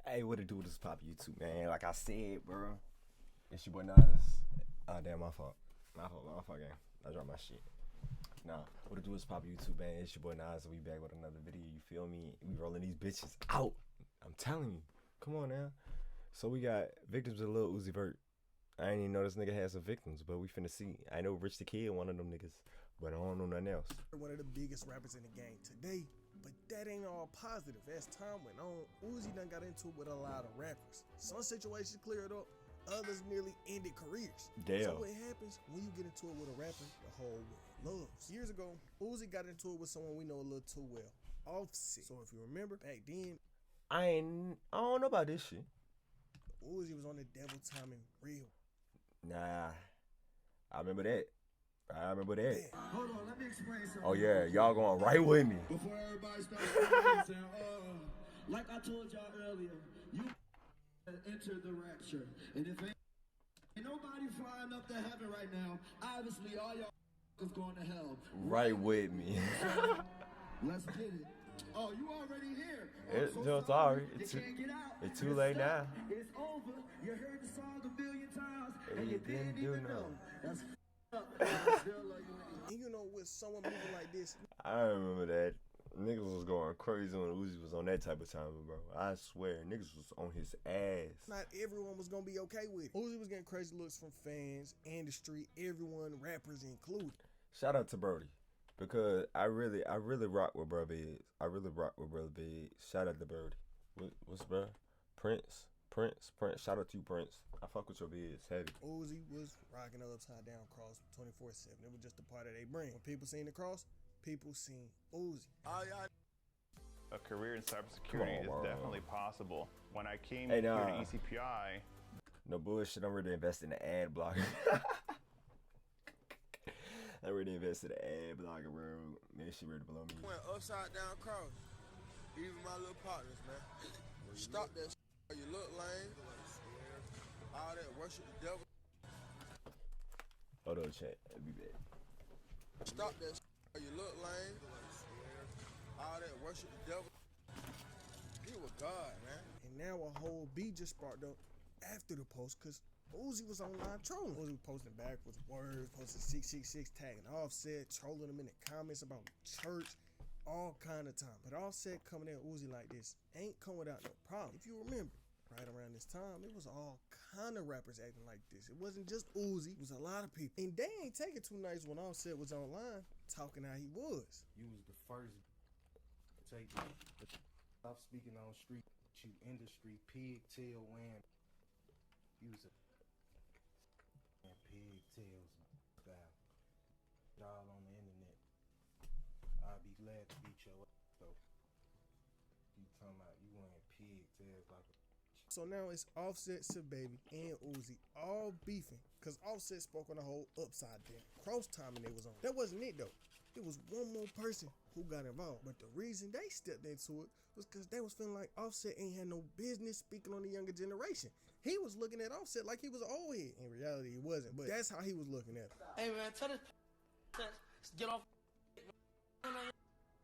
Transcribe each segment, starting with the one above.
Hey, what it do with this pop YouTube, man? Like I said, bro, it's your boy Nas. Oh, damn, my fault. My fault, gang. I dropped my shit. Nah, what it do is pop YouTube, man? It's your boy Nas, and we back with another video. You feel me? We rolling these bitches out. I'm telling you. Come on now. So we got victims of Lil Uzi Vert. I ain't even know this nigga had some victims, but we finna see. I know Rich the Kid, one of them niggas, but I don't know nothing else. One of the biggest rappers in the game today, but that ain't all positive. As time went on, Uzi done got into it with a lot of rappers. Some situations cleared up, others nearly ended careers. Damn. So what happens when you get into it with a rapper the whole world loves? Years ago, Uzi got into it with someone we know a little too well, Offset. So if you remember, back then, I don't know about this shit. Uzi was on the devil timing real. Nah, I remember that. Yeah. Hold on, let me explain something. Oh yeah, y'all going right with me. Before everybody starts saying, like I told y'all earlier, you enter the rapture. And if ain't nobody flying up to heaven right now, obviously all y'all is going to hell. Right with me. Let's get it. Oh, you already here. It's I'm just sorry. already. You can't get out. It's too You're late stuck. now. It's over. You heard the song a billion times, And you didn't do even no. know. That's up. I still love you anyway. And you know, with someone moving like this, I remember that. Niggas was going crazy when Uzi was on that type of time, bro. I swear, niggas was on his ass. not everyone was gonna be okay with it. Uzi was getting crazy looks from fans, industry, everyone, rappers included. Shout out to Brody. Because I really rock with Bro Biggs. I really rock with Brother Biggs. Shout out to Brody. What's bro? Prince. Shout out to you, Prince. I fuck with your Biggs heavy. Uzi was rocking an upside down cross 24/7. It was just a part of their brain. When people seen the cross, people seen Uzi. A career in cybersecurity Come on, is bro. definitely possible. When I came Hey, here nah. to ECPI, No bullshit. I'm ready to invest in the ad blocker. I'm ready to invest in the ad blocker, bro. Man, she ready to blow me. Went upside down cross. Even my little partners, man. Stop that shit. You look lame. All that worship the devil. Hold on, chat. I'll be back. Stop that shit. You look lame. All that worship the devil. He was God, man. And now a whole beat just sparked up after the post because Uzi was online trolling. Uzi was posting backwards words, posting 666, tagging Offset, trolling him in the comments about church, all kind of time. But Offset coming at Uzi like this ain't come without no problem. If you remember, right around this time, it was all kind of rappers acting like this. It wasn't just Uzi, it was a lot of people. And they ain't take it too nice when Offset was online talking how he was. You was the first to take stop speaking on street you industry pigtail wearing. You was a pigtails style. Y'all on the internet. I'd be glad to beat your ass though. You talking about you wearing pigtails like a So now it's Offset, Baby, and Uzi all beefing because Offset spoke on the whole upside down cross timing they was on. That wasn't it though. It was one more person who got involved. But the reason they stepped into it was because they was feeling like Offset ain't had no business speaking on the younger generation. He was looking at Offset like he was an old head. In reality, he wasn't, but that's how he was looking at him. Hey man, tell this get off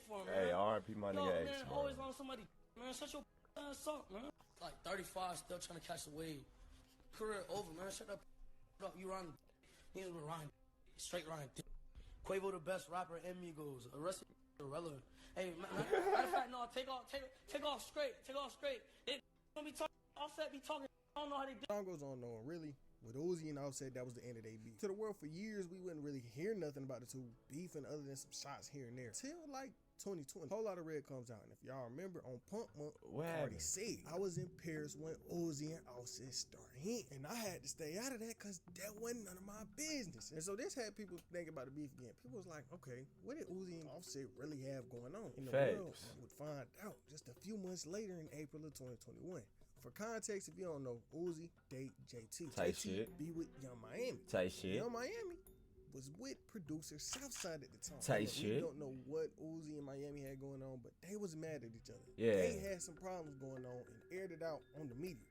for man. Hey, R.I.P. my Yo, nigga man, X, bro. always on somebody, man. Shut your ass up, man. Like 35, still trying to catch the wave. Career over, man. Shut up. You Ryan. He was with Ryan. Straight Ryan. Quavo the best rapper in Migos. Arrested irrelevant. Hey, matter of fact, no, take off straight. Take off straight. They gonna be talking. Offset be talking. I don't know how they do. Time goes on though, and really, with Uzi and Offset, that was the end of their beef. To the world, for years, we wouldn't really hear nothing about the two beefing other than some shots here and there. Till like 2020, a whole lot of red comes out. And if y'all remember, on Pump Month, What Cardi happened? said, I was in Paris when Uzi and Offset started hitting. And I had to stay out of that because that wasn't none of my business. And so this had people thinking about the beef again. People was like, okay, what did Uzi and Offset really have going on? And the world Facts. would find out just a few months later in April of 2021. For context, if you don't know, Uzi date JT. Tight JT shit. be with Young Miami. Tight shit. Young Miami was with producer Southside at the time. Tight Look, shit. We don't know what Uzi and Miami had going on, but they was mad at each other. Yeah. They had some problems going on and aired it out on the media.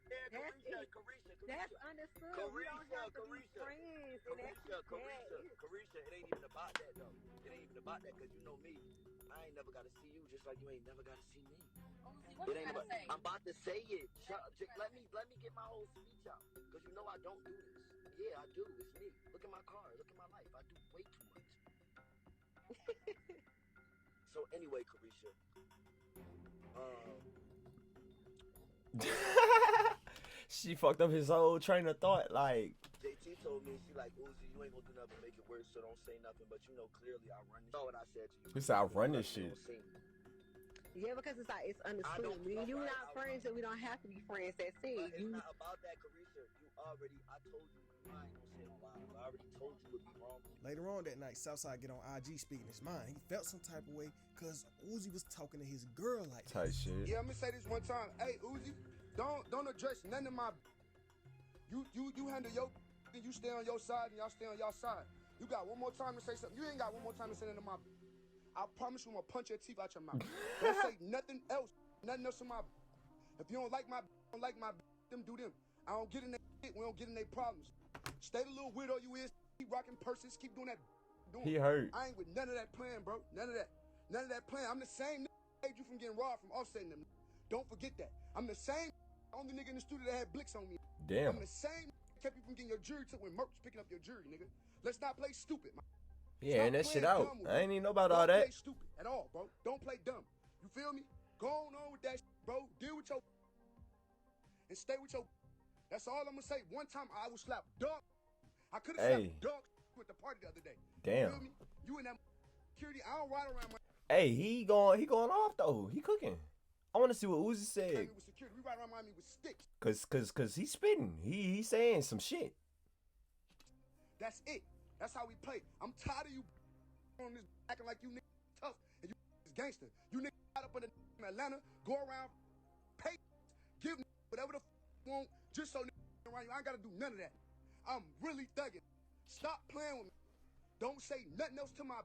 That's understood. We don't have to be friends. Carisha, it ain't even about that though. It ain't even about that because you know me. I ain't never got to see you just like you ain't never got to see me. It ain't but I'm about to say it. Let me get my whole speech out, cause you know I don't do this. Yeah, I do. It's me. Look at my car. Look at my life. I do way too much. So anyway, Carisha. She fucked up his whole train of thought. Like, JT told me, she like, Uzi, you ain't gonna do nothing to make it worse, so don't say nothing. But you know clearly I run this. You know what I said to you. he said, I run this shit. Yeah, because it's like it's understood. Me and you not friends, and we don't have to be friends. That's it. But it's not about that, Carisha. I told you, I ain't gonna say it on live. I already told you it'd be wrong. Later on that night, Southside get on IG speaking his mind. He felt some type of way because Uzi was talking to his girl like Type shit. Yeah, I'm gonna say this one time. Hey, Uzi, don't address none of my. You handle your, and you stay on your side, and y'all stay on y'all side. You got one more time to say something. You ain't got one more time to say nothing to my. I promise you, I'm gonna punch your teeth out your mouth. Don't say nothing else to my. If you don't like my, them do them. I don't get in their shit. We don't get in their problems. Stay the little weirdo you is. Keep rocking purses. Keep doing that. He hurt. I ain't with none of that plan, bro. None of that plan. I'm the same nigga that saved you from getting robbed from offsetting them. Don't forget that. I'm the same only nigga in the studio that had blicks on me. Damn. I'm the same kept you from getting your jury took when Merc was picking up your jury, nigga. Let's not play stupid, man. Yeah, and that shit out. I ain't even know about all Don't that. play stupid at all, bro. Don't play dumb. You feel me? Go on with that shit, bro. Deal with your and stay with your. That's all I'm gonna say. One time I was slapped dog. I could have slapped dog at the party the other day. Damn. You feel me? You in that security? I don't ride around my. Hey, he going off though. He cooking. I want to see what Uzi said. With security, we ride around Miami with sticks. Cause he's spitting. He saying some shit. That's it. That's how we play. I'm tired of you on this acting like you niggas tough and you niggas gangster. You niggas up in Atlanta, go around, pay, give whatever the you want, just so niggas around you. I ain't gotta do none of that. I'm really thugging. Stop playing with me. Don't say nothing else to my.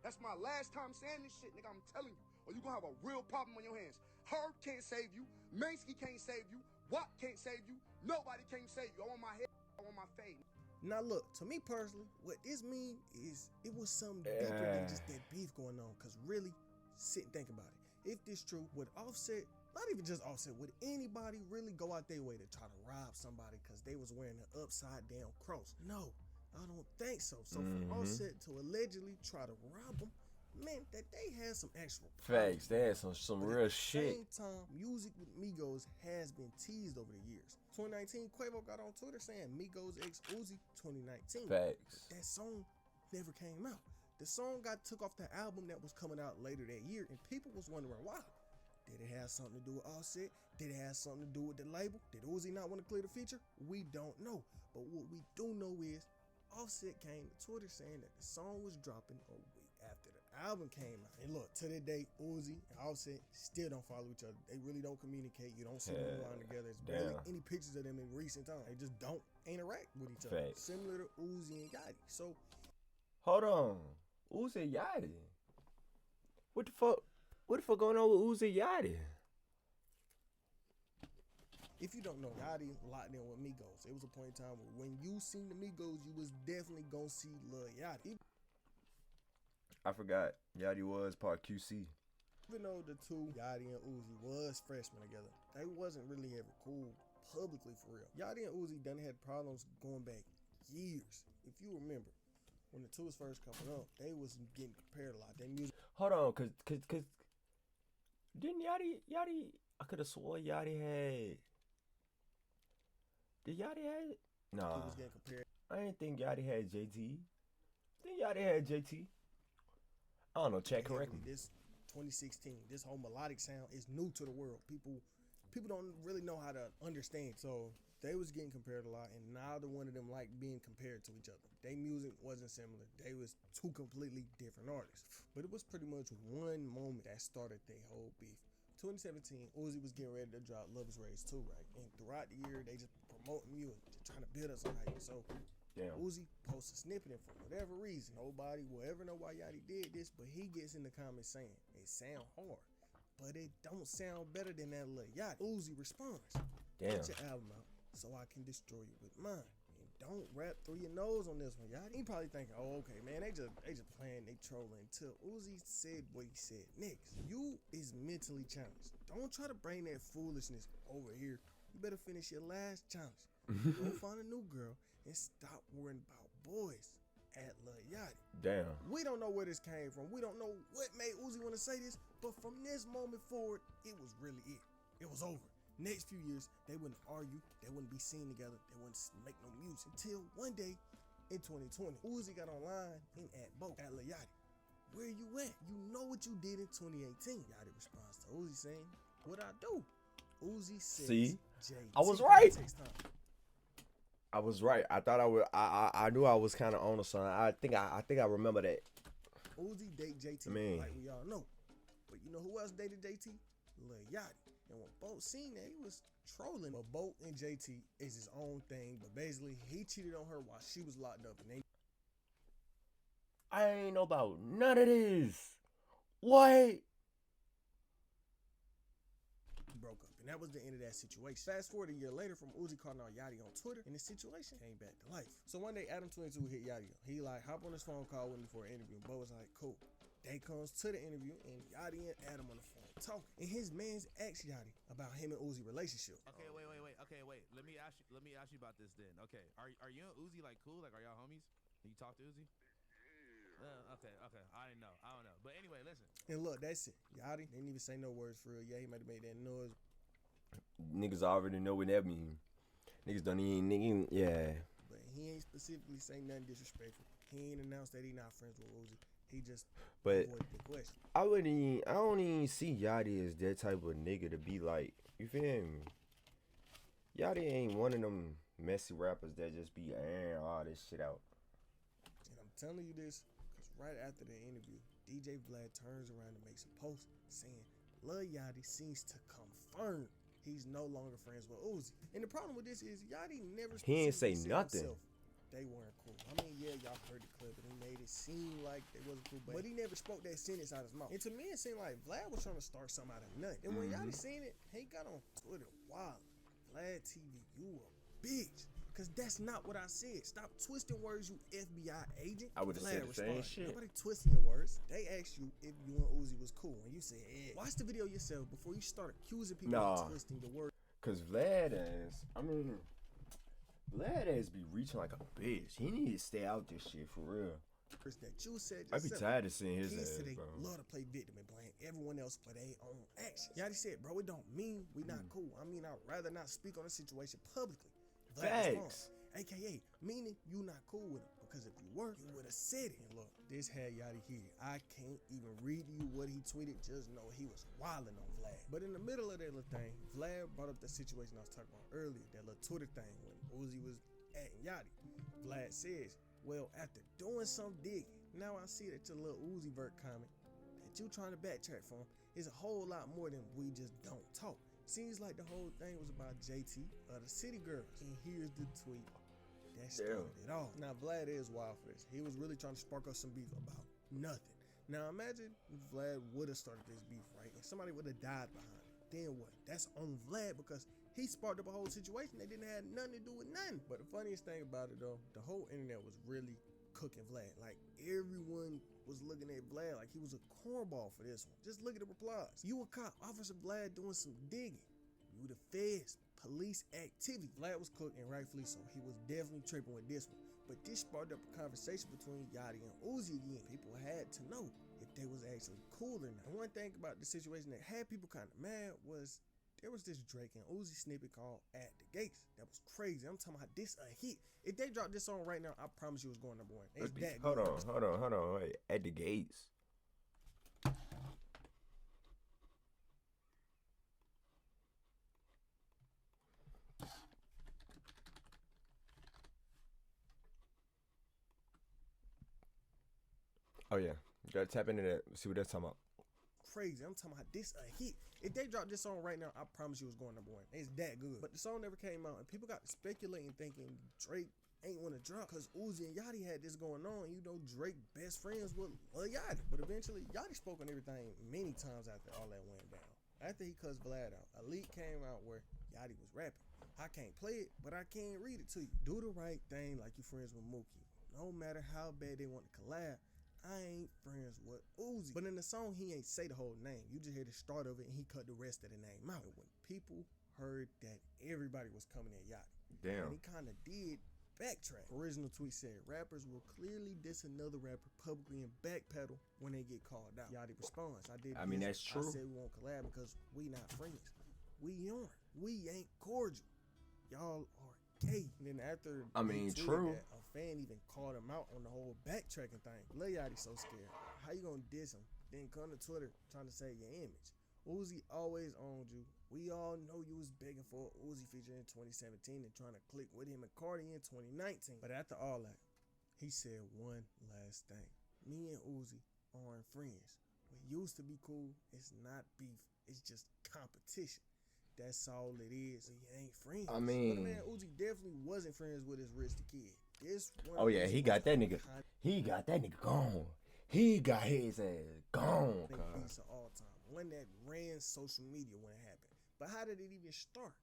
That's my last time saying this shit, nigga. I'm telling you, or you gonna have a real problem on your hands. Herb can't save you. Mainsky can't save you. Watt can't save you. Nobody can't save you. I want my head. I want my fade. Now look, to me personally, what this mean is it was something deeper than just that beef going on. Cause really, sit and think about it. If this true, would Offset, not even just Offset, would anybody really go out their way to try to rob somebody cause they was wearing an upside down cross? No, I don't think so. So for Offset to allegedly try to rob them, meant that they had some actual facts. They had some real shit. At the same time, music with Migos has been teased over the years. 2019, Quavo got on Twitter saying Migos x Uzi 2019. Facts. But that song never came out. The song got took off the album that was coming out later that year, and people was wondering why. Did it have something to do with Offset? Did it have something to do with the label? Did Uzi not want to clear the feature? We don't know. But what we do know is Offset came to Twitter saying that the song was dropping a week after the album came out. And look, to this day, Uzi and Offset still don't follow each other. They really don't communicate. You don't see them around together. It's barely any pictures of them in recent time. They just don't interact with each other. Facts. Similar to Uzi and Yachty. So, hold on. Uzi and Yachty? What the fuck? What the fuck going on with Uzi and Yachty? If you don't know, Yachty locked in with Migos. It was a point in time where when you seen the Migos, you was definitely gonna see Lil Yachty. I forgot. Yachty was part QC. Even though the two, Yachty and Uzi, was freshmen together, they wasn't really ever cool publicly for real. Yachty and Uzi done had problems going back years. If you remember, when the two was first coming up, they was getting compared a lot. Their music. Hold on, cause didn't Yachty? I could have swore Yachty had. Did Yachty have? Nah. He was getting compared. I didn't think Yachty had JT. I think Yachty had JT. I don't know. Chat, correct me. This 2016, this whole melodic sound is new to the world. People don't really know how to understand. So they was getting compared a lot, and neither one of them liked being compared to each other. Their music wasn't similar. They was two completely different artists. But it was pretty much one moment that started their whole beef. 2017, Uzi was getting ready to drop Love Is Raised 2, right? And throughout the year, they just promoting music, just trying to build us on hype. So Uzi posts a snippet, and for whatever reason, nobody will ever know why Yachty did this, but he gets in the comments saying, it sound hard, but it don't sound better than that Lil Yachty. Uzi responds, get your album out so I can destroy you with mine. And don't rap through your nose on this one, y'all. He probably thinking, oh, okay, man, they just playing, they trolling. Until Uzi said what he said next. You is mentally challenged. Don't try to bring that foolishness over here. You better finish your last challenge. Go find a new girl and stop worrying about boys at Lil Yachty. Damn. We don't know where this came from. We don't know what made Uzi want to say this, but from this moment forward, it was really it. It was over. Next few years, they wouldn't argue, they wouldn't be seen together, they wouldn't make no music until one day in 2020, Uzi got online and at both at Lil Yachty. Where you at? You know what you did in 2018. Yachty responds to Uzi saying, what I do? Uzi says, see, JT, I was right. I was right. I thought I would. I knew I was kind of on to something. I think I remember that. Uzi date JT, Man. like we all know. But you know who else dated JT? Lil Yachty. And when Boat seen that, he was trolling. But Boat and JT is his own thing. But basically, he cheated on her while she was locked up, and they I ain't know about none of this. What? broke up. And that was the end of that situation. Fast forward a year later from Uzi calling out Yachty on Twitter, and the situation came back to life. So one day, Adam22 hit Yachty up. He like hop on his phone call with me for an interview. Bo was like, cool. Day comes to the interview, and Yachty and Adam on the phone talking. And his mans asked Yachty about him and Uzi relationship. Okay, wait. Okay, wait. Let me ask you about this then. Okay, are you and Uzi like cool? Like, are y'all homies? Do you talk to Uzi? Okay. I don't know. But anyway, listen. And look, that's it. Yachty didn't even say no words for real. Yeah, he might have made that noise. Niggas already know what that mean. Niggas don't even yeah. But he ain't specifically say nothing disrespectful. He ain't announced that he not friends with Uzi. He just avoided the question. I don't even see Yachty as that type of nigga to be like, you feel me? Yachty ain't one of them messy rappers that just be airing all this shit out. And I'm telling you this because right after the interview, DJ Vlad turns around and makes a post saying Lil Yachty seems to confirm he's no longer friends with Uzi. And the problem with this is Yachty never He ain't say said nothing. himself they weren't cool. I mean, yeah, y'all heard the clip, and he made it seem like they wasn't cool, but he never spoke that sentence out of his mouth. And to me, it seemed like Vlad was trying to start something out of nothing. And when Yachty seen it, he got on Twitter wild. Vlad TV, you a bitch. Because that's not what I said. Stop twisting words, you FBI agent. I would have said the same responded, shit. Nobody twisting your words. They asked you if you and Uzi was cool, and you said, watch the video yourself before you start accusing people of twisting the words. Because Vlad ass be reaching like a bitch. He need to stay out this shit for real. That you said I be tired of seeing his kids ass, today bro. love to play victim and blame everyone else for their own actions. Yachty said, bro, it don't mean we not cool. I mean, I'd rather not speak on the situation publicly. Facts. AKA, meaning you not cool with him. Because if you were, you would have said it. And look, this had Yachty here. I can't even read you what he tweeted. Just know he was wilding on Vlad. But in the middle of that little thing, Vlad brought up the situation I was talking about earlier, that little Twitter thing when Uzi was at Yachty. Vlad says, well, after doing some digging, now I see that your Lil Uzi Vert comment that you trying to backtrack from is a whole lot more than we just don't talk. Seems like the whole thing was about JT or the City Girls. And here's the tweet that started it off. Now, Vlad is wild for this. He was really trying to spark up some beef about nothing. Now, imagine Vlad would have started this beef, right? And somebody would have died behind it. Then what? That's on Vlad because he sparked up a whole situation that didn't have nothing to do with nothing. But the funniest thing about it, though, the whole internet was really cooking Vlad. Like, everyone was looking at Vlad like he was a cornball for this one. Just look at the replies. You a cop, Officer Vlad doing some digging. You the feds, police activity. Vlad was cooked, and rightfully so. He was definitely tripping with this one. But this sparked up a conversation between Yachty and Uzi again. People had to know if they was actually cool or not. And one thing about the situation that had people kind of mad was there was this Drake and Uzi snippet called At the Gates. That was crazy. I'm talking about this a hit. If they drop this song right now, I promise you it's going number one. It's that Hold good. on. Wait. At the Gates. Oh yeah, you gotta tap into that. See what that's talking about. Crazy. I'm talking about this a hit. If they drop this song right now, I promise you it's going number one. It's that good. But the song never came out, and people got speculating thinking Drake ain't want to drop because Uzi and Yachty had this going on. You know, Drake best friends with Yachty. But eventually, Yachty spoke on everything many times after all that went down. After he cussed Vlad out, a leak came out where Yachty was rapping. I can't play it, but I can read it to you. Do the right thing like you friends with Mookie. No matter how bad they want to collab, I ain't friends with Uzi. But in the song, he ain't say the whole name. You just hear the start of it and he cut the rest of the name out. And when people heard that, everybody was coming at Yachty. Damn. And he kind of did backtrack. Original tweet said, rappers will clearly diss another rapper publicly and backpedal when they get called out. Yachty responds, I mean, that's true. I said we won't collab because we not friends. We aren't. We ain't cordial. Y'all are gay. And then after he tweeted true. that, a fan even called him out on the whole backtracking thing. Lil Yachty so scared. How you gonna diss him? Then come to Twitter trying to save your image. Uzi always owned you. We all know you was begging for a Uzi feature in 2017 and trying to click with him and Cardi in 2019. But after all that, he said one last thing. Me and Uzi aren't friends. We used to be cool. It's not beef. It's just competition. That's all it is. We ain't friends. I mean, but man, Uzi definitely wasn't friends with his Rich the Kid. This one. Oh yeah, he got that nigga. He got that nigga gone. He got his ass gone. Beats of all time. One that ran social media when it happened. But how did it even start?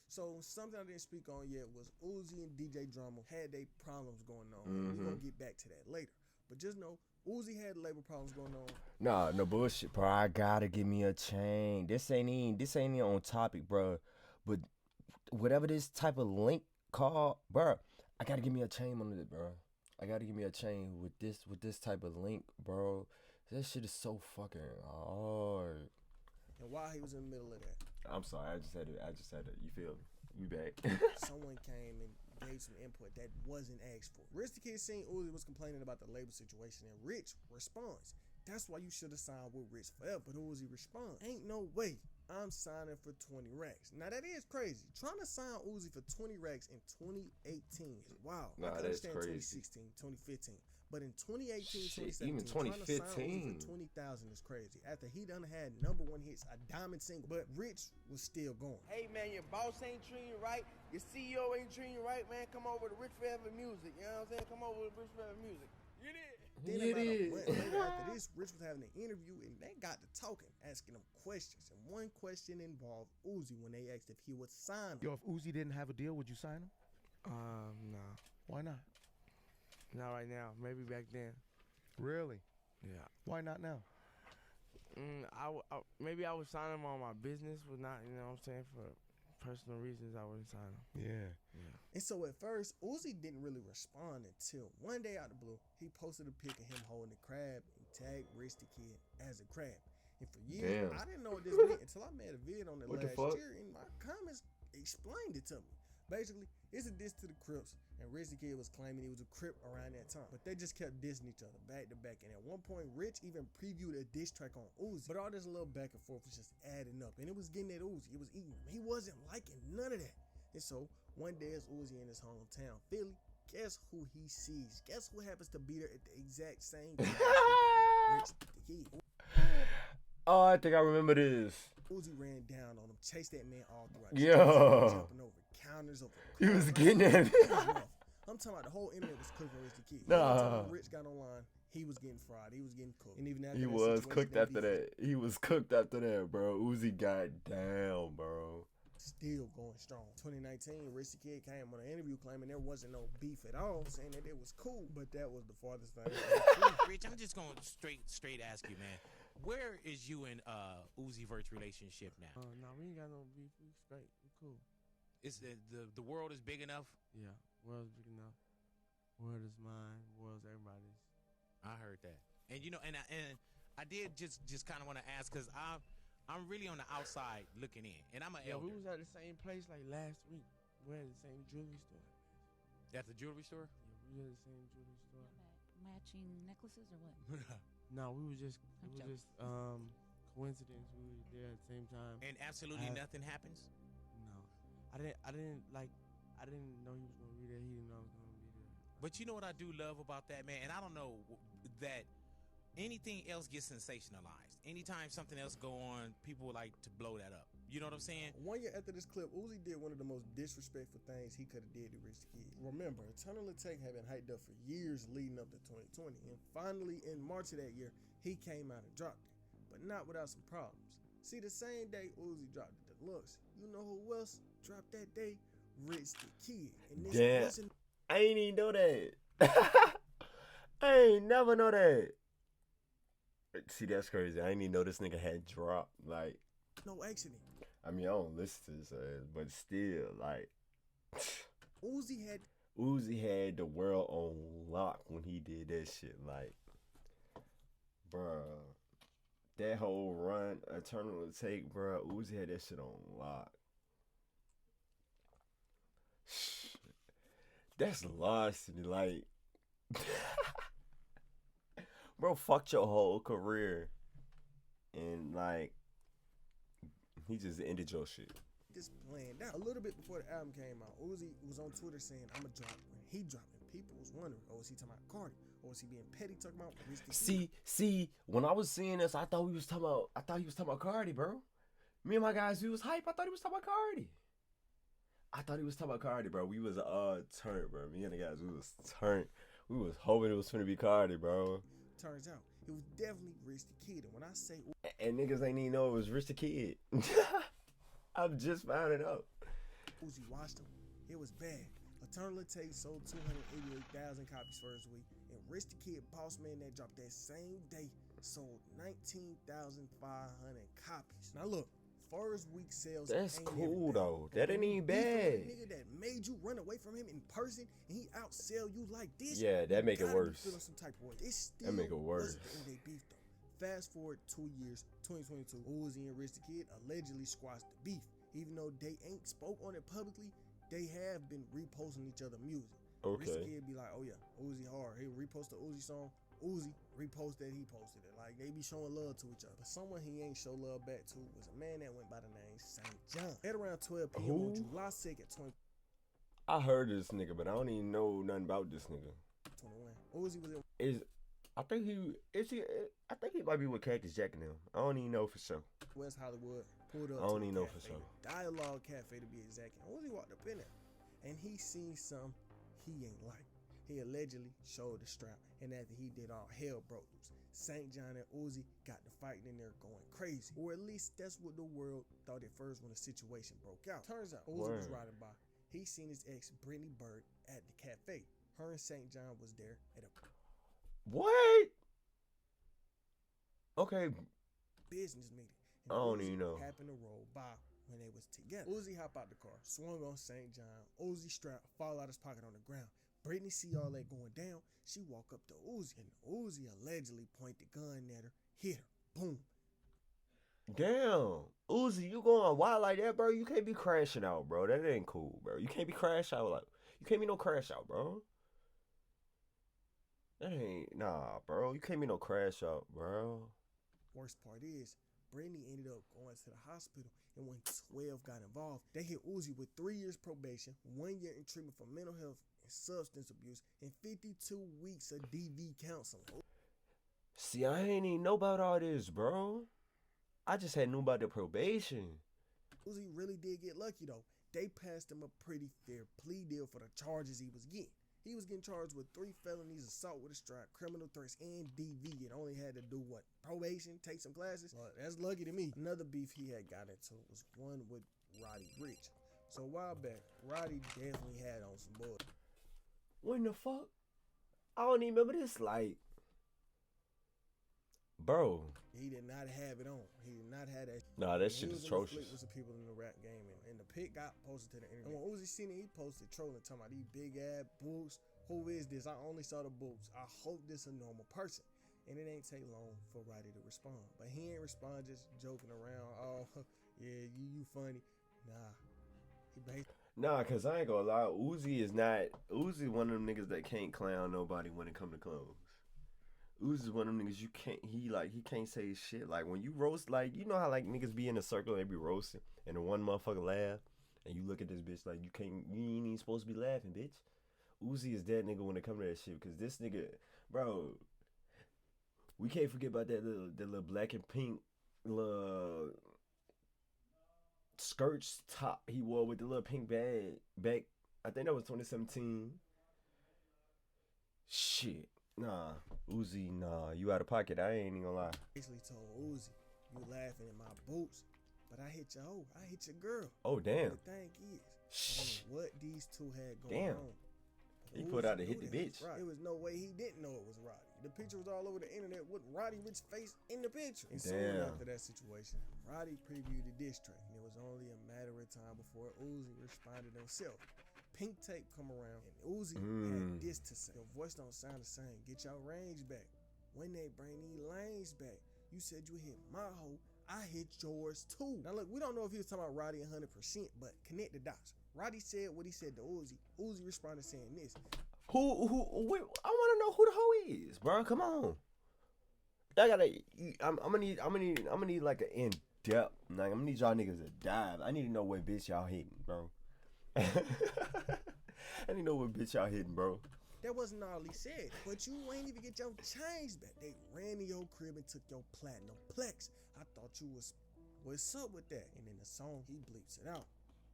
So something I didn't speak on yet was Uzi and DJ Drama had their problems going on. We're gonna get back to that later. But just know Uzi had labor problems going on. Nah, no bullshit, bro. I gotta give me a chain. This ain't even on topic, bro. But whatever this type of link called, bro, I gotta give me a chain on it, bro. I gotta give me a chain with this type of link, bro. That shit is so fucking hard. And while he was in the middle of that, I'm sorry, I just had to. You feel me? You back? Someone came and gave some input that wasn't asked for. Rich the Kid seen Uzi was complaining about the label situation, and Rich responds, "That's why you should have signed with Rich forever." But Uzi responds, "Ain't no way I'm signing for 20 racks." Now that is crazy. Trying to sign Uzi for 20 racks in 2018 is wild. Nah, I can that's understand crazy. 2016, 2015. But in 2018, Shit, 2017, even trying to sign Uzi 2015. for 20,000 is crazy. After he done had #1 hits, a diamond single, but Rich was still going. Hey man, your boss ain't treating you right, your CEO ain't treating you right, man. Come over to Rich Forever Music. You know what I'm saying? Come over to Rich Forever Music. You did. Then about a month later after this, Rich was having an interview and they got to talking, asking him questions. And one question involved Uzi when they asked if he would sign him. Yo, if Uzi didn't have a deal, would you sign him? No. Why not? Not right now. Maybe back then. Really? Yeah. Why not now? Maybe I would sign him on my business, but not, you know what I'm saying, for personal reasons I wouldn't sign him. Yeah. And so at first, Uzi didn't really respond until one day out of the blue, he posted a pic of him holding a crab and tagged Rich the Kid as a crab. And for years, I didn't know what this meant until I made a video on it last year, and my comments explained it to me. Basically, it's a diss to the Crips, and Rich the Kid was claiming he was a Crip around that time. But they just kept dissing each other back to back, and at one point, Rich even previewed a diss track on Uzi. But all this little back and forth was just adding up, and it was getting at Uzi. It was eating him. He wasn't liking none of that. And so, one day as Uzi in his hometown, Philly, guess who he sees? Guess who happens to be there at the exact same time? Rich the Kid. Oh, I think I remember this. Uzi ran down on him, chased that man all throughout. Yo. Jumping over counters, over He was getting at me. I'm talking about the whole internet was cooking Rich the Kid. Nah. Every time Rich got online, he was getting fried. He was getting cooked. And even after He that was situation, cooked they after beefed. that. He was cooked after that, bro. Uzi got down, bro. Still going strong. 2019, Rich the Kid came on an interview claiming there wasn't no beef at all, saying that it was cool, but that was the farthest thing. Rich, I'm just gonna straight ask you, man. Where is you and Uzi Vert's relationship now? No, we ain't got no beef. We straight. We cool. Is the world is big enough? Yeah, world's big enough. World is mine. World's everybody's. I heard that, and you know, and I did just kind of want to ask because I'm really on the outside looking in, and I'm an elder. We was at the same place like last week. We were at the same jewelry store. At the jewelry store? Yeah, we were at the same jewelry store. Matching necklaces or what? No, we was just coincidence. We were there at the same time. And absolutely nothing happens? No. I didn't know he was gonna be there. He didn't know I was gonna be there. But you know what I do love about that, man? And I don't know that anything else gets sensationalized. Anytime something else go on, people like to blow that up. You know what I'm saying? 1 year after this clip, Uzi did one of the most disrespectful things he could have did to Rich the Kid. Remember, Eternal Attack had been hyped up for years leading up to 2020, and finally in March of that year, he came out and dropped it, but not without some problems. See, the same day Uzi dropped the deluxe, you know who else dropped that day? Rich the Kid. And this Damn. wasn't I ain't even know that. I ain't never know that. See, that's crazy. I ain't even know this nigga had dropped. Like, no accident. I mean, I don't listen to his ass, but still, like, Uzi had the world on lock when he did that shit. Like, bruh, that whole run, Eternal Take, bruh, Uzi had that shit on lock. That's lost to me. Like, bro, fucked your whole career. And, like, he just ended your shit. This planned out. A little bit before the album came out, Uzi was on Twitter saying, I'ma drop when he dropped. And people was wondering, oh, is he talking about Cardi? Or was he being petty talking about Rich the Kid? See, when I was seeing this, I thought he was talking about Cardi, bro. Me and my guys, we was hype. I thought he was talking about Cardi. Bro. We was turned, bro. Me and the guys, we was turned. We was hoping it was gonna be Cardi, bro. Turns out, it was definitely Rich the Kid. And when I say and niggas ain't even know it was Rich the Kid. I've just found it out. Uzi watched him. It was bad. Eternal Take sold 288,000 copies first week. And Rich the Kid, Boss Man, that dropped that same day, sold 19,500 copies. Now look, first week sales. That's ain't cool everything. though. That ain't even bad. Nigga that made you run away from him in person and he outsell you like this. Yeah, that make it worse. Feeling some type of way. It still that make it worse. wasn't the end of their beef though. Fast forward 2 years, 2022, Uzi and Rich the Kid allegedly squashed the beef. Even though they ain't spoke on it publicly, they have been reposting each other music. Okay. Rich the Kid be like, oh yeah, Uzi hard. He'll repost the Uzi song. Uzi repost that he posted it. Like, they be showing love to each other. But someone he ain't show love back to was a man that went by the name St. John. At around 12 p.m. on July 2nd, 2021. I heard of this nigga, but I don't even know nothing about this nigga. Uzi was in... I think he might be with Cactus Jack now. I don't even know for sure. West Hollywood pulled up. I don't even know for sure. Dialogue Cafe to be exact. And Uzi walked up in there, and he seen something he ain't like. He allegedly showed the strap, and after he did, all hell broke loose. St. John and Uzi got to fighting in there going crazy, or at least that's what the world thought at first when the situation broke out. Turns out Uzi was riding by. He seen his ex Brittany Bird at the cafe. Her and St. John was there at a what? Okay. Business meeting. And I don't Uzi even know. happened to roll by when they was together. Uzi hop out the car, swung on St. John. Uzi strap fall out his pocket on the ground. Brittany see all that going down. She walk up to Uzi, and Uzi allegedly point the gun at her, hit her, boom. Damn, Uzi, you going wild like that, bro? You can't be crashing out, bro. That ain't cool, bro. You can't be crash out like. You can't be no crash out, bro. That ain't bro. You can't be no crash out, bro. Worst part is, Brittany ended up going to the hospital, and when 12 got involved, they hit Uzi with 3 years probation, 1 year in treatment for mental health and substance abuse, and 52 weeks of DV counseling. See, I ain't even know about all this, bro. I just had knew about the probation. Uzi really did get lucky though. They passed him a pretty fair plea deal for the charges he was getting. He was getting charged with 3 felonies, assault with a strap, criminal threats, and DV, and only had to do what? Probation, take some classes? Well, that's lucky to me. Another beef he had got into was one with Roddy Ricch. So a while back, Roddy definitely had on some bull. What in the fuck? I don't even remember this, like, bro. He did not have it on. He did not have that. Nah, that shit is atrocious. With some people in the rap game, and the pic got posted to the internet. And when Uzi seen it, he posted trolling, talking about these big ass boots. Who is this? I only saw the boots. I hope this a normal person. And it ain't take long for Roddy to respond. But he ain't respond just joking around. Oh, yeah, you funny. Nah. He basically... Nah, cause I ain't gonna lie, Uzi one of them niggas that can't clown nobody when it come to clothes. Uzi's one of them niggas he can't say shit. Like when you roast, like you know how like niggas be in a circle and they be roasting and the one motherfucker laugh and you look at this bitch like you ain't even supposed to be laughing, bitch. Uzi is that nigga when it come to that shit, cause this nigga, bro, we can't forget about that little black and pink little skirts top he wore with the little pink bag back. I think that was 2017. Shit. Nah, Uzi, nah, you out of pocket. I ain't even gonna lie. Basically told Uzi, You laughing in my boots, but I hit your hoe. I hit your girl. Oh, damn. The thing is, I don't know what these two had going Damn. on. He put out to hit the knew that bitch. was Roddy. There was no way he didn't know it was Roddy. The picture was all over the internet with Roddy Ricch's face in the picture. And soon Damn. after that situation, Roddy previewed the diss track, and it was only a matter of time before Uzi responded himself. Pink tape come around, and Uzi had this to say. Your voice don't sound the same. Get your range back. When they bring these lanes back, you said you hit my hoe, I hit yours too. Now look, we don't know if he was talking about Roddy 100%, but connect the dots. Roddy said what he said to Uzi. Uzi responded saying this. Wait, I want to know who the hoe is, bro. Come on. I gotta. I'm gonna need like an in depth. Like, I'm gonna need y'all niggas to dive. I need to know what bitch y'all hitting, bro. I need to know what bitch y'all hitting, bro. That wasn't all he said, but you ain't even get your change back. They ran to your crib and took your platinum plex. I thought you was, what's up with that? And in the song, he bleeps it out.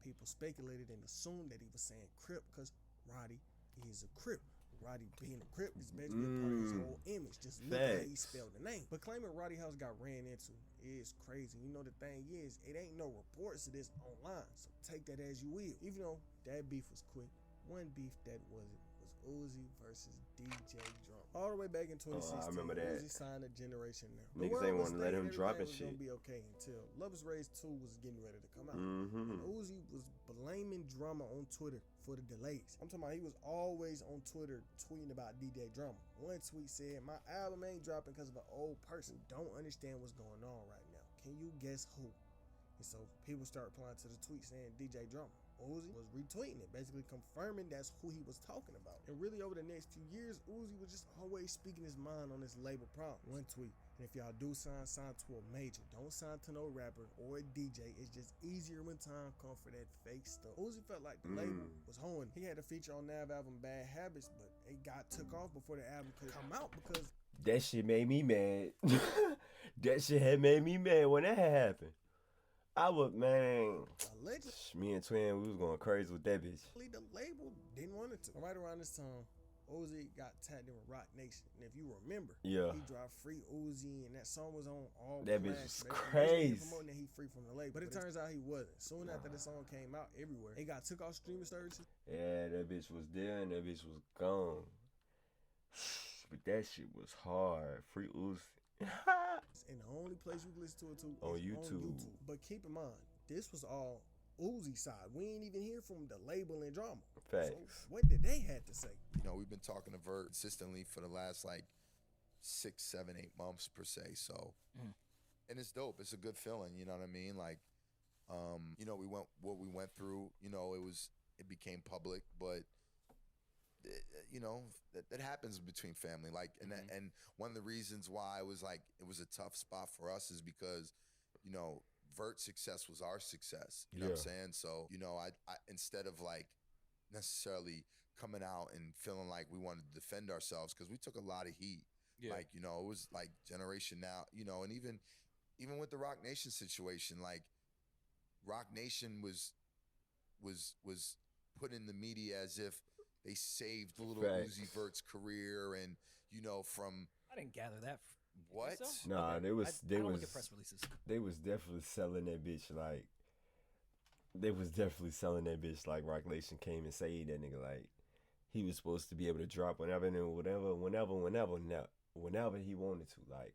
People speculated and assumed that he was saying Crip because Roddy is a Crip. Roddy being a Crip is basically a part of his whole image. Just look at how he spelled the name. But claiming Roddy House got ran into is crazy. You know, the thing is, it ain't no reports of this online. So take that as you will. Even though that beef was quick, one beef that wasn't was Uzi versus DJ Drum. All the way back in 2016, I remember that. Uzi signed a Generation Now. Niggas ain't want to let him drop and shit. Gonna be okay until Love Is Raised 2 was getting ready to come out. And Uzi was blaming Drama on Twitter for the delays. I'm talking about he was always on Twitter tweeting about DJ Drama. One tweet said, my album ain't dropping because of an old person. Don't understand what's going on right now. Can you guess who? And so people start replying to the tweet saying DJ Drama. Uzi was retweeting it, basically confirming that's who he was talking about. And really over the next few years, Uzi was just always speaking his mind on his label problem. One tweet, and if y'all do sign to a major. Don't sign to no rapper or a DJ. It's just easier when time comes for that fake stuff. Uzi felt like the label was hoeing. He had a feature on Nav album Bad Habits, but it got took off before the album could come out because that shit made me mad. That shit had made me mad when that had happened. I was, man, me and Twin, we was going crazy with that bitch. The label didn't want it to. Right around this time, Uzi got tagged in with Rock Nation. And if you remember, he dropped Free Uzi, and that song was on all that bitch was crazy. Promoting that he free from the label. But it turns out he wasn't. Soon after the song came out everywhere, it got took off streaming services. Yeah, that bitch was there and that bitch was gone. But that shit was hard. Free Uzi. And the only place you can listen to it on is YouTube. on YouTube. But keep in mind, this was all Uzi side. We ain't even hear from the label and Drama. Facts. So what did they have to say? You know, we've been talking to Vert consistently for the last like 6, 7, 8 months per se. So, and it's dope. It's a good feeling. You know what I mean? Like, you know, what we went through. You know, it became public, but. You know, that happens between family. Like, and one of the reasons why it was a tough spot for us is because, you know, Vert's success was our success. You know what I'm saying? So, you know, I instead of like necessarily coming out and feeling like we wanted to defend ourselves, because we took a lot of heat. Like, you know, it was like Generation Now, you know, and even with the Rock Nation situation, like Rock Nation was put in the media as if they saved Lil Uzi Vert's career, and you know, from I didn't gather that. What? So? Nah, okay. they was I don't look at press releases. They was definitely selling that bitch like. They was definitely selling that bitch like Rock Nation came and saved that nigga, like he was supposed to be able to drop whenever and whenever he wanted to, like.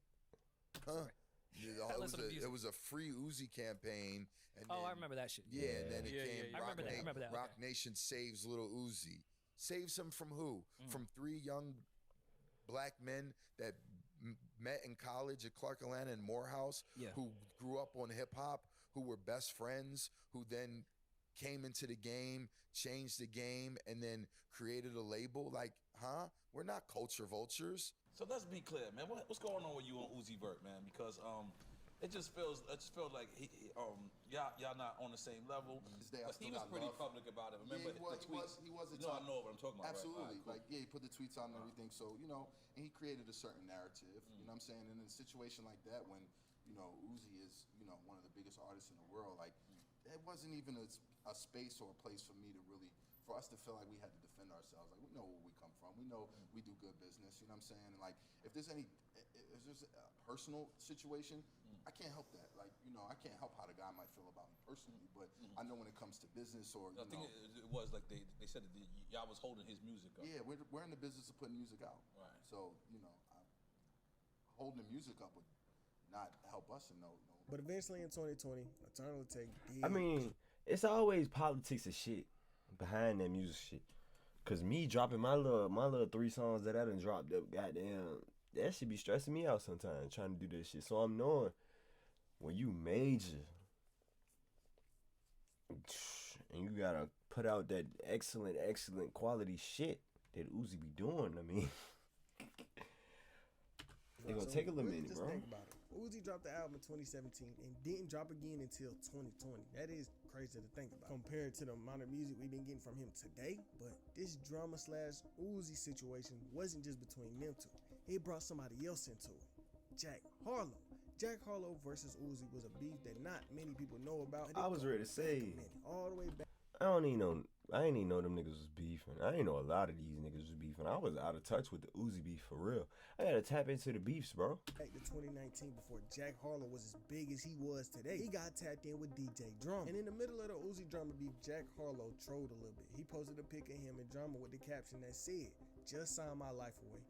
It was a free Uzi campaign. And I remember that shit. Yeah, and then it came. I remember that. Rock Nation saves Lil Uzi. Saves him from who? From 3 young black men that met in college at Clark Atlanta and Morehouse, who grew up on hip hop, who were best friends, who then came into the game, changed the game, and then created a label. Like, we're not culture vultures. So let's be clear, man. What's going on with you on Uzi Vert, man? Because it just feels like y'all not on the same level. He was pretty public about it. Remember he was you know, I know what I'm talking about. Absolutely. Right? Like, he put the tweets out and everything. So, you know, and he created a certain narrative. You know what I'm saying? And in a situation like that, when, you know, Uzi is, you know, one of the biggest artists in the world, like, it wasn't even a space or a place for me to really, for us to feel like we had to defend ourselves. Like, we know where we come from. We know we do good business. You know what I'm saying? And like, if there's a personal situation, I can't help that. Like, I can't help how the guy might feel about me personally, but I know when it comes to business or, I think it was like they said that y'all was holding his music up. Yeah, we're in the business of putting music out. Right. So, holding the music up would not help us in no. But eventually in 2020, Eternal Take did. I mean, it's always politics and shit behind that music shit. Cause me dropping my little 3 songs that I done dropped up, goddamn, that should be stressing me out sometimes trying to do this shit. So I'm knowing when you major and you gotta put out that excellent quality shit that Uzi be doing, I mean, it's gonna take a little minute, just bro. Think about it. Uzi dropped the album in 2017 and didn't drop again until 2020. That is crazy to think about compared to the amount of music we've been getting from him today. But this drama / Uzi situation wasn't just between them two. It brought somebody else into it. Jack Harlow. Jack Harlow versus Uzi was a beef that not many people know about. I was ready to say, all the way back. I ain't even know them niggas was beefing. I ain't know a lot of these niggas was beefing. I was out of touch with the Uzi beef for real. I gotta tap into the beefs, bro. Back to 2019, before Jack Harlow was as big as he was today, he got tapped in with DJ Drama. And in the middle of the Uzi Drama beef, Jack Harlow trolled a little bit. He posted a pic of him and Drama with the caption that said, "Just sign my life away.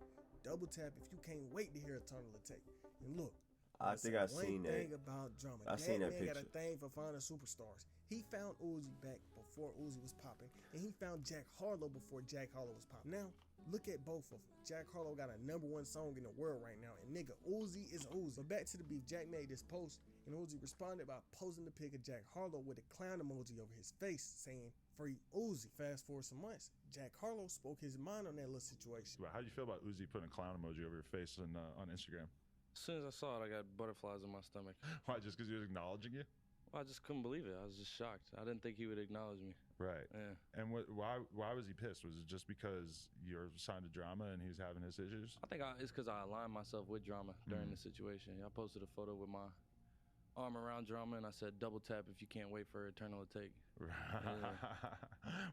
Double tap if you can't wait to hear Eternal Take." And look, I think I've seen that. One thing about Drama, I seen that man got picture. a thing for finding superstars. He found Uzi back before Uzi was popping, and he found Jack Harlow before Jack Harlow was popping. Now, look at both of them. Jack Harlow got a #1 song in the world right now, and nigga, Uzi is Uzi. But back to the beef, Jack made this post, and Uzi responded by posting the pic of Jack Harlow with a clown emoji over his face, saying, "Free Uzi." Fast forward some months, Jack Harlow spoke his mind on that little situation. How do you feel about Uzi putting a clown emoji over your face on Instagram? As soon as I saw it, I got butterflies in my stomach. Why? Just because he was acknowledging you? Well, I just couldn't believe it. I was just shocked. I didn't think he would acknowledge me. Right. Yeah. And why was he pissed? Was it just because you're signed to Drama and he's having his issues? I think it's because I aligned myself with Drama during the situation. I posted a photo with my arm around Drama and I said, "Double tap if you can't wait for Eternal to Take." Yeah.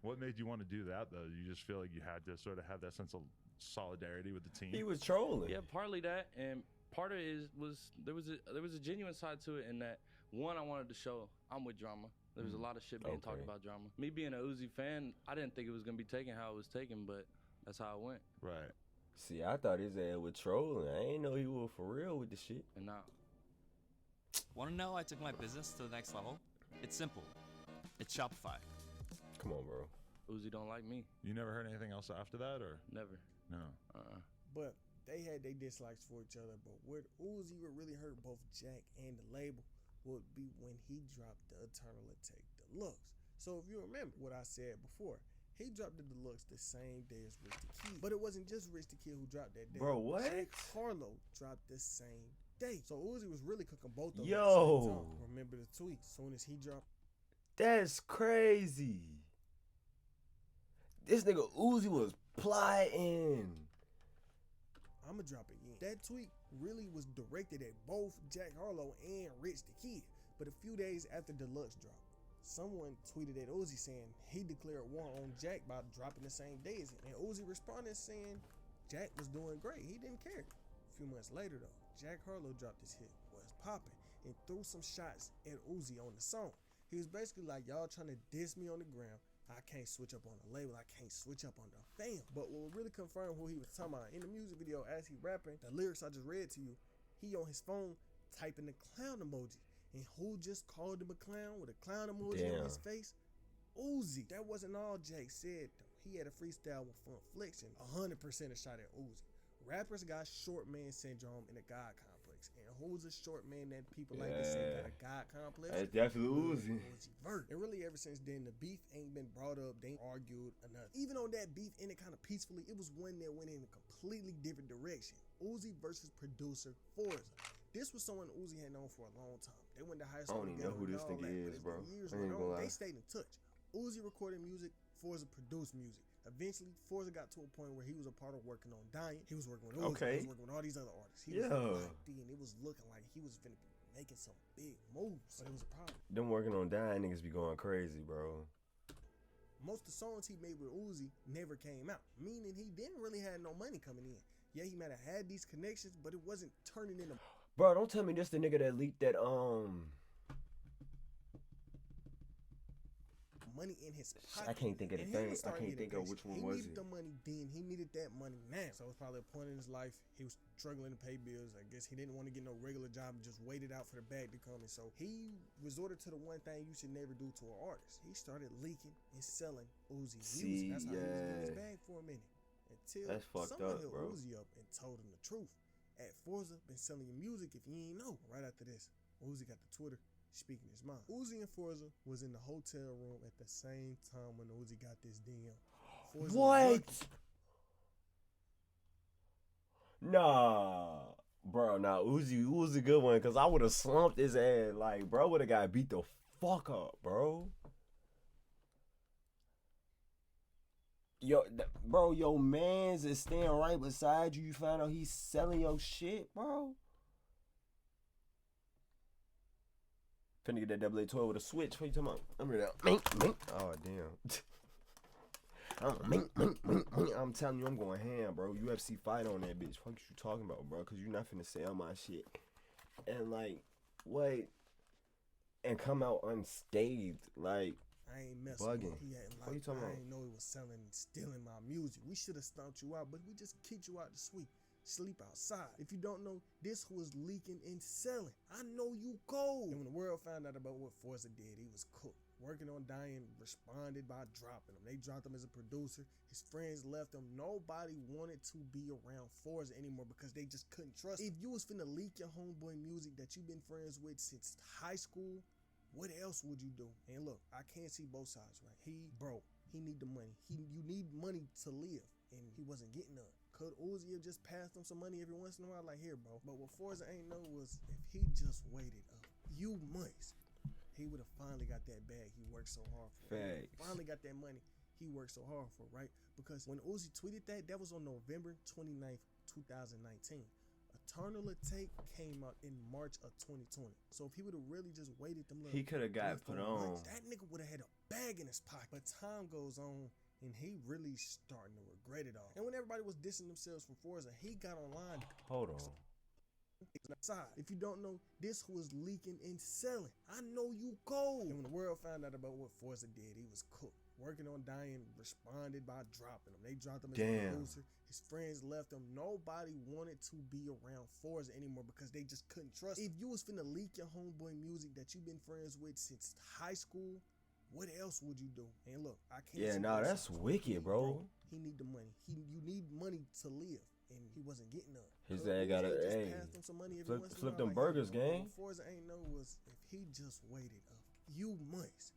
What made you want to do that, though? You just feel like you had to sort of have that sense of solidarity with the team? He was trolling. Yeah, partly that, and part of it was there was a genuine side to it in that, one, I wanted to show I'm with Drama. There was a lot of shit being talked about Drama. Me being a Uzi fan, I didn't think it was gonna be taken how it was taken, but that's how it went. Right. See, I thought his ass was trolling. I ain't know he was for real with the shit. And now, want to know I took my business to the next level? It's simple. It's Shopify. Come on, bro. Uzi don't like me. You never heard anything else after that, or? Never. No. But they had their dislikes for each other. But what Uzi would really hurt both Jack and the label would be when he dropped the Eternal Take Deluxe. So if you remember what I said before, he dropped the Deluxe the same day as Rich the Kid. But it wasn't just Rich the Kid who dropped that day. Bro, what? Jack Harlow dropped the same day. So Uzi was really cooking both of them Yo. at the same time. Remember the tweet. As soon as he dropped. That's crazy. This nigga Uzi was plotting. I'ma drop it again. That tweet really was directed at both Jack Harlow and Rich the Kid. But a few days after Deluxe dropped, someone tweeted at Uzi saying he declared war on Jack by dropping the same day as him. And Uzi responded saying Jack was doing great. He didn't care. A few months later though, Jack Harlow dropped his hit, Was Poppin', and threw some shots at Uzi on the song. He was basically like, y'all trying to diss me on the ground. I can't switch up on the label. I can't switch up on the fam. But what really confirmed who he was talking about in the music video as he rapping, the lyrics I just read to you, he on his phone typing the clown emoji. And who just called him a clown with a clown emoji on his face? Uzi. That wasn't all Jake said though. He had a freestyle with Fun Flex and 100% a shot at Uzi. Rappers got short man syndrome and a God complex. And who's a short man that people like to say got a God complex? That's definitely Uzi. Uzi Vert. And really ever since then, the beef ain't been brought up. They ain't argued enough. Even though that beef ended kind of peacefully, it was one that went in a completely different direction. Uzi versus producer Forza. This was someone Uzi had known for a long time. They went to high school I don't even know who this nigga is, bro. Years I ain't gonna lie. They stayed in touch. Uzi recorded music, Forza produced music. Eventually, Forza got to a point where he was a part of working on Dying. He was working with Uzi. Okay. He was working with all these other artists. He was locked in. It was looking like he was finna be making some big moves. But it was a problem. Them working on Dying niggas be going crazy, bro. Most of the songs he made with Uzi never came out, meaning he didn't really have no money coming in. Yeah, he might have had these connections, but it wasn't turning into. Bro, don't tell me this the nigga that leaked that money in his pocket. I can't think of the And he thing. was I starting can't to get think of impatient. which one he was needed it. the money then. He needed that money now. So it was probably a point in his life. He was struggling to pay bills. I guess he didn't want to get no regular job and just waited out for the bag to come. And so he resorted to the one thing you should never do to an artist. He started leaking and selling Uzi music. That's how he was getting his bag for a minute. Until That's fucked someone up, hit bro. Uzi up and told him the truth. At Forza, been selling your music if you ain't know. Right after this, Uzi got the Twitter speaking his mind. Uzi and Forza was in the hotel room at the same time when Uzi got this DM. Forza What? Nah. Bro, nah, Uzi a good one, because I would have slumped his ass. Like, bro would have got beat the fuck up, bro. Bro, your mans is staying right beside you. You find out he's selling your shit, bro. Finna get that double A12 with a switch. What you talking about? I'm ready to mink. Oh, damn. I'm telling you, I'm going ham, bro. UFC fight on that bitch. What you talking about, bro? Because you're not finna sell my shit. And, like, wait. And come out unscathed. Like, I ain't messing bugging. with him. He ain't What you like, talking I about? ain't know he was selling and stealing my music. We should have stomped you out, but we just kicked you out the suite. Sleep outside. If you don't know, this was leaking and selling. I know you cold. And when the world found out about what Forza did, he was cooked. Working on dying, responded by dropping him. They dropped him as a producer. His friends left him. Nobody wanted to be around Forza anymore because they just couldn't trust him. If you was finna leak your homeboy music that you've been friends with since high school, what else would you do? And look, I can't see both sides, right? He broke. He need the money. You need money to live, and he wasn't getting none. Could Uzi have just passed him some money every once in a while? Like, here, bro. But what Forza ain't know was if he just waited a few months, he would have finally got that bag he worked so hard for. Facts. Finally got that money he worked so hard for, right? Because when Uzi tweeted that was on November 29th, 2019. Eternal Take came out in March of 2020. So if he would have really just waited them little He could have got 3 or 4 put on. months, that nigga would have had a bag in his pocket. But time goes on, and he really starting to regret it all. And when everybody was dissing themselves from Forza, he got online. Hold on. If you don't know, this was leaking and selling. I know you cold. And when the world found out about what Forza did, he was cooked. Working on dying, responded by dropping him. They dropped him as a Damn. producer. His friends left him. Nobody wanted to be around Forza anymore because they just couldn't trust him. If you was finna leak your homeboy music that you've been friends with since high school, what else would you do? And look, I can't. Yeah, see nah, both that's sides. wicked, bro. He need the money. You need money to live, and he wasn't getting none. His So dad Uzi got a just hey. passed him some money every once in a Flip while, them like, burgers, hey, bro, gang. what Forza ain't know was if he just waited a few months,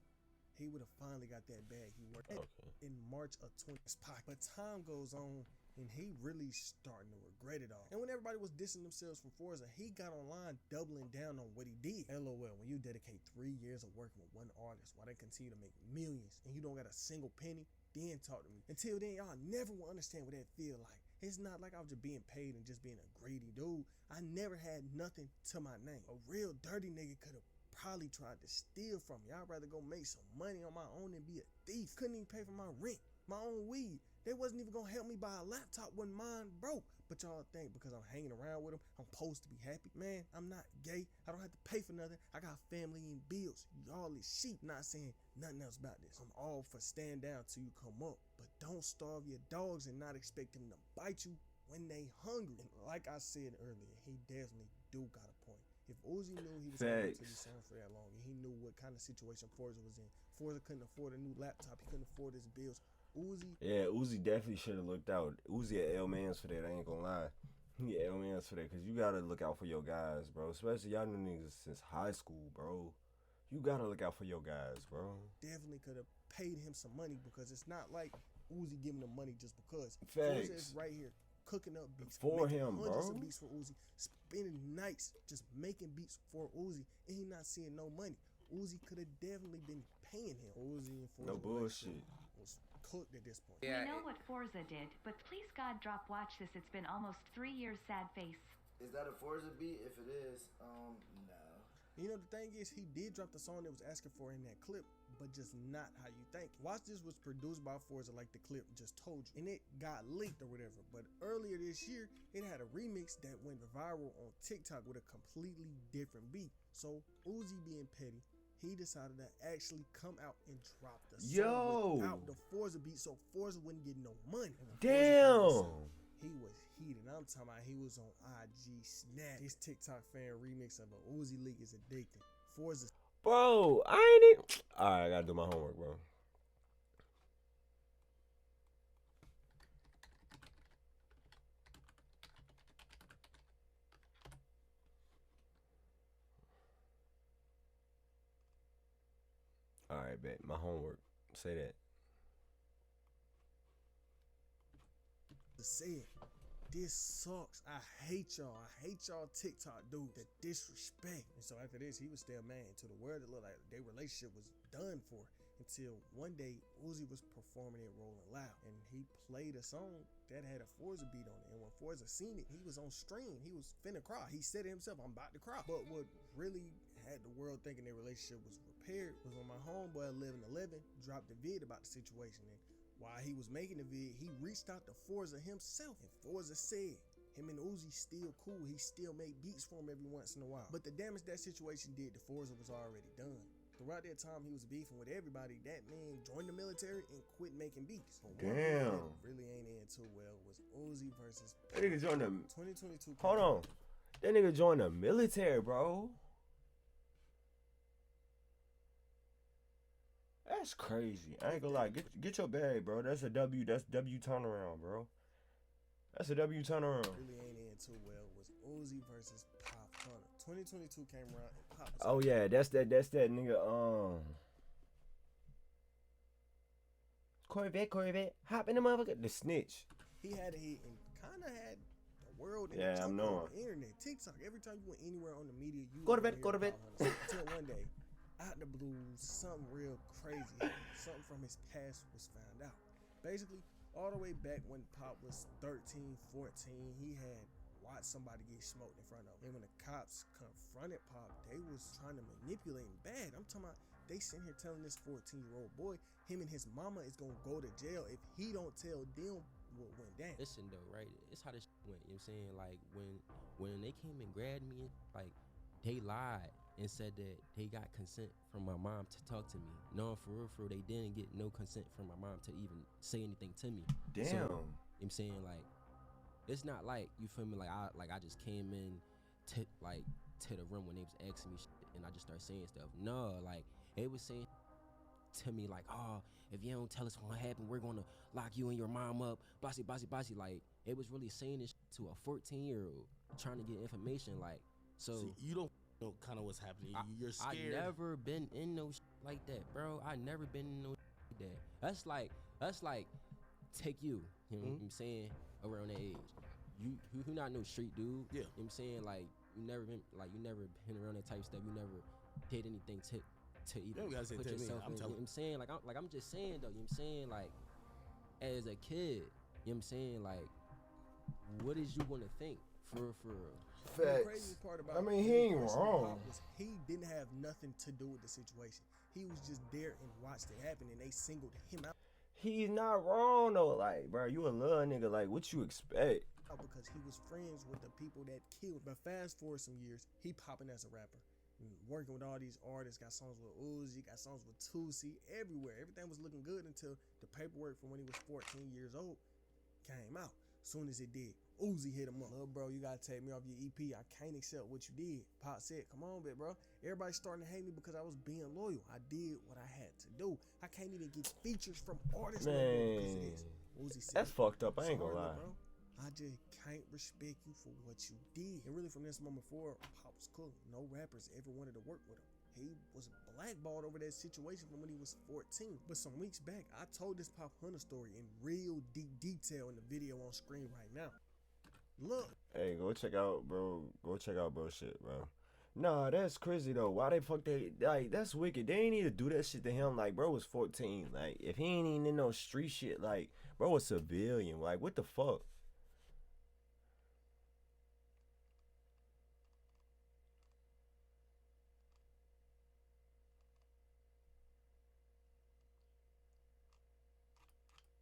he would have finally got that bag he worked in March of 20. But time goes on, and he really starting to regret it all. And when everybody was dissing themselves from Forza, he got online doubling down on what he did. LOL, when you dedicate 3 years of working with one artist while they continue to make millions and you don't got a single penny, then talk to me. Until then, y'all never will understand what that feel like. It's not like I was just being paid and just being a greedy dude. I never had nothing to my name. A real dirty nigga could have probably tried to steal from me. I'd rather go make some money on my own than be a thief. Couldn't even pay for my rent, my own weed. They wasn't even gonna help me buy a laptop when mine broke. But y'all think because I'm hanging around with them, I'm supposed to be happy. Man, I'm not gay. I don't have to pay for nothing. I got family and bills. Y'all is sheep. Not saying nothing else about this. I'm all for stand down till you come up. But don't starve your dogs and not expect them to bite you when they hungry. And like I said earlier, he definitely do got a point. If Uzi knew he was going to be signed for that long, and he knew what kind of situation Forza was in, Forza couldn't afford a new laptop. He couldn't afford his bills. Uzi definitely should have looked out. Uzi at L-Mans for that, I ain't gonna lie. He at L-Mans for that, because you gotta look out for your guys, bro. Especially y'all new niggas since high school, bro. You gotta look out for your guys, bro. Definitely could have paid him some money, because it's not like Uzi giving him money just because. Facts. Forza is right here cooking up beats For making him, hundreds bro. of beats for Uzi, spending nights just making beats for Uzi, and he not seeing no money. Uzi could have definitely been paying him. Uzi and Forza No bullshit. was cooked at this point. We know what Forza did, but please God drop watch this. It's been almost 3 years, sad face. Is that a Forza beat? If it is, no. You know, the thing is, he did drop the song that was asking for in that clip but just not how you think. Watch This was produced by Forza, like the clip just told you, and it got leaked or whatever. But earlier this year, it had a remix that went viral on TikTok with a completely different beat. So Uzi, being petty, he decided to actually come out and drop the song without the Forza beat, so Forza wouldn't get no money. Damn. He was heated. I'm talking about he was on IG Snap. This TikTok fan remix of a Uzi leak is addicting. Forza. Bro, I ain't even. Alright, I gotta do my homework, bro. Alright, bet. My homework. Say that. Say it. This sucks. I hate y'all. I hate y'all TikTok dudes. The disrespect. And so after this, he was still mad to the world. It looked like their relationship was done for. Until one day, Uzi was performing it Rolling Loud. And he played a song that had a Forza beat on it. And when Forza seen it, he was on stream. He was finna cry. He said it himself, I'm about to cry. But what really had the world thinking their relationship was repaired was when my homeboy 1111 dropped a vid about the situation. And while he was making the vid, he reached out to Forza himself, and Forza said him and Uzi still cool. He still made beats for him every once in a while. But the damage that situation did to Forza was already done. Throughout that time, he was beefing with everybody. That man joined the military and quit making beats. But one Damn. that really ain't in too well was Uzi versus That nigga joined the 2022. Hold on. That nigga joined the military, bro. That's crazy. I ain't gonna lie. Get your bag, bro. That's a W. That's W turnaround, bro. That's a W turnaround. Really ain't in too well was Uzi versus Pop Hunter. 2022 came around and Pop was Oh yeah, that's that nigga. Corvette, hop in the motherfucker. The snitch. He had a hit and kind of had the world in Yeah, the I'm on knowing. the internet, TikTok. Every time you went anywhere on the media, you Go to would bed, hear go to bed. Pop Hunter. Until one day, out the blues, something real crazy happened. Something from his past was found out. Basically, all the way back when Pop was 13, 14, he had watched somebody get smoked in front of him. And when the cops confronted Pop, they was trying to manipulate him bad. I'm talking about they sitting here telling this 14-year-old boy, him and his mama is gonna go to jail if he don't tell them what went down. Listen though, right? It's how this went. You know what I'm saying? Like when they came and grabbed me, like they lied and said that they got consent from my mom to talk to me. No, for real, they didn't get no consent from my mom to even say anything to me. Damn. So, you know what I'm saying? Like, it's not like, you feel me, like I just came in to the room when they was asking me shit and I just started saying stuff. No, like, they was saying to me like, oh, if you don't tell us what happened, we're gonna lock you and your mom up, bossy. Like, it was really saying this shit to a 14-year-old trying to get information, like, so you don't know kind of what's happening. You're scared. I never been in no shit like that, bro. I never been in no shit like that. That's like take you know what I'm saying, around that age. You not no street dude. Yeah. You know what I'm saying? Like you never been around that type of stuff. You never did anything to even put yourself in. You know what I'm saying? Like I'm just saying though, you know what I'm saying? Like as a kid, you know what I'm saying? Like what is you gonna think for real? The crazy part about he ain't wrong. Was he didn't have nothing to do with the situation. He was just there and watched it happen, and they singled him out. He's not wrong though. Like, bro, you a little nigga. Like, what you expect? Because he was friends with the people that killed. But fast forward some years, he popping as a rapper, working with all these artists. Got songs with Uzi, got songs with Tusi, everywhere. Everything was looking good until the paperwork from when he was 14 years old came out. Soon as it did, Uzi hit him up. Little bro, you gotta take me off your EP. I can't accept what you did. Pop said, come on, bro. Everybody's starting to hate me because I was being loyal. I did what I had to do. I can't even get features from artists no more because of this. Uzi said, that's fucked up. I ain't gonna lie. Bro. I just can't respect you for what you did. And really from this moment forward, Pop was cool. No rappers ever wanted to work with him. He was blackballed over that situation from when he was 14. But some weeks back, I told this Pop Hunter story in real deep detail in the video on screen right now. Look. Hey, go check out bro shit, bro. Nah, that's crazy though. Why they fuck they like that's wicked. They ain't need to do that shit to him. Like, bro was 14. Like, if he ain't even in no street shit, like, bro was civilian. Like, what the fuck?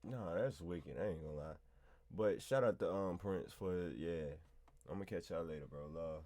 No, that's wicked. I ain't gonna lie. But shout out to Prince for I'm gonna catch y'all later, bro. Love.